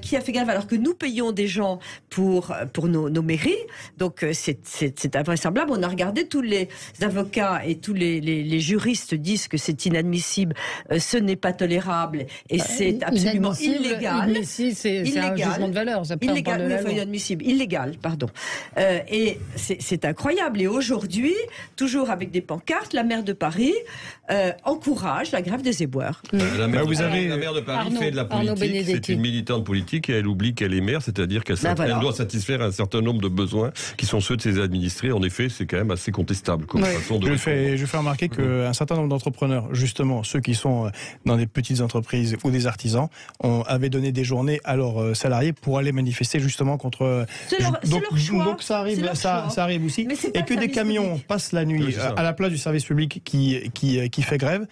S3: qui a fait grève alors que nous payons des gens pour nos mairies. Donc c'est invraisemblable. On a regardé, tous les avocats et tous les juristes disent que c'est inadmissible, ce n'est pas tolérable et c'est absolument illégal.
S2: C'est un jugement de valeur.
S3: Illégal, pardon. Et c'est incroyable. Et aujourd'hui, toujours avec des pancartes, la maire de Paris encourage la grève des éboueurs.
S6: La maire de Paris fait de la politique, c'est une militante politique et elle oublie qu'elle est maire, c'est-à-dire qu'elle doit satisfaire un certain nombre de besoins qui sont ceux de ses administrés. En effet, c'est quand même assez contestable comme façon de...
S4: Je fais remarquer qu'un certain nombre d'entrepreneurs, justement ceux qui sont dans des petites entreprises ou des artisans, avaient donné des journées à leurs salariés pour aller manifester justement contre... Donc ça arrive aussi. Et que des camions passent la nuit à la place du service public qui fait grève.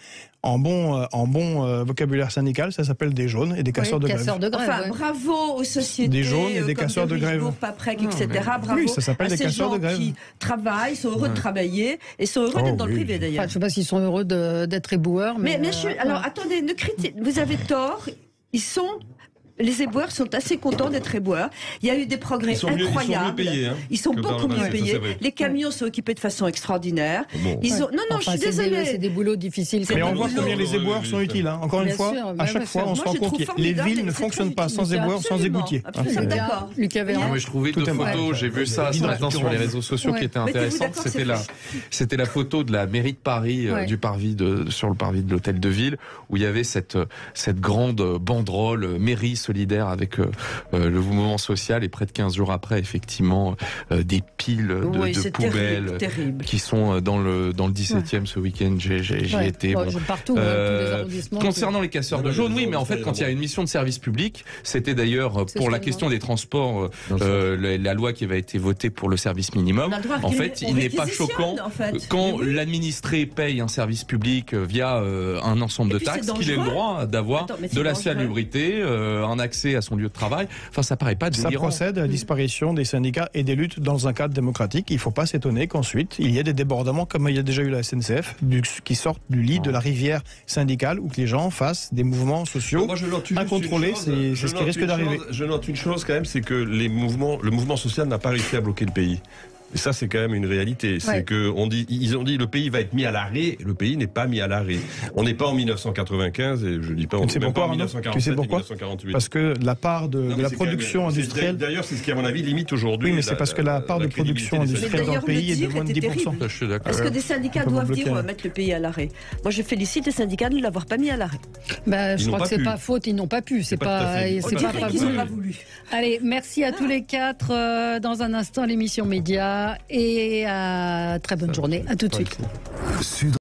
S4: En bon vocabulaire syndical, ça s'appelle des jaunes et des casseurs de grève.
S3: Enfin, bravo aux sociétés
S4: des jaunes et des casseurs de grève.
S3: Paprec, etc. Bravo
S4: ça s'appelle des casseurs de grève.
S3: Qui travaillent, sont heureux de travailler et sont heureux d'être dans le privé d'ailleurs.
S2: Enfin, je ne sais pas s'ils sont heureux d'être éboueurs.
S3: Alors attendez, vous avez tort. Les éboueurs sont assez contents d'être éboueurs. Il y a eu des progrès incroyables. Ils sont beaucoup mieux payés. Les camions sont équipés de façon extraordinaire. Je suis désolée.
S2: C'est des boulots difficiles.
S4: Mais on voit combien les éboueurs sont utiles. Encore une fois, à chaque fois, on se rend compte que les villes ne fonctionnent pas sans éboueurs, sans égoutiers.
S2: D'accord. Lucas Véran.
S5: Je trouvais deux photos. J'ai vu ça ce matin sur les réseaux sociaux qui étaient intéressantes. C'était la photo de la mairie de Paris, sur le parvis de l'hôtel de ville, où il y avait cette grande banderole mairie solidaire avec le mouvement social et près de 15 jours après effectivement des piles de poubelles qui sont dans le 17e ce week-end j'y étais
S2: partout, tous les arrondissements
S5: concernant les casseurs de jaunes mais en fait quand il y a une mission de service public c'était d'ailleurs pour la question des transports la loi qui avait été votée pour le service minimum en fait il n'est pas choquant quand l'administré paye un service public via un ensemble de taxes qu'il ait le droit d'avoir de la salubrité un accès à son lieu de travail. Enfin, ça paraît pas délirant.
S4: Ça procède à la disparition des syndicats et des luttes dans un cadre démocratique. Il ne faut pas s'étonner qu'ensuite, il y ait des débordements, comme il y a déjà eu la SNCF, qui sortent du lit de la rivière syndicale, où que les gens fassent des mouvements sociaux incontrôlés. C'est ce qui risque d'arriver.
S6: Je note une chose quand même, c'est que le mouvement social n'a pas réussi à bloquer le pays. Et ça, c'est quand même une réalité. C'est que ils ont dit le pays va être mis à l'arrêt. Le pays n'est pas mis à l'arrêt. On n'est pas en 1995 et je dis pas.
S4: C'est pourquoi, 1947, tu sais pourquoi 1948. Parce que la part de la production industrielle.
S6: D'ailleurs, c'est ce qui, à mon avis, limite aujourd'hui.
S4: Oui, mais c'est parce que la part de production industrielle dans le pays est de moins de 10%.
S3: Je suis d'accord. Est-ce que des syndicats doivent dire mettre le pays à l'arrêt? Moi, je félicite les syndicats de ne l'avoir pas mis à l'arrêt.
S2: Je crois que c'est pas faute, ils n'ont pas pu. C'est pas
S3: qu'ils n'ont pas voulu.
S2: Allez, merci à tous les quatre. Dans un instant, l'émission Média et très bonne journée. À tout de suite.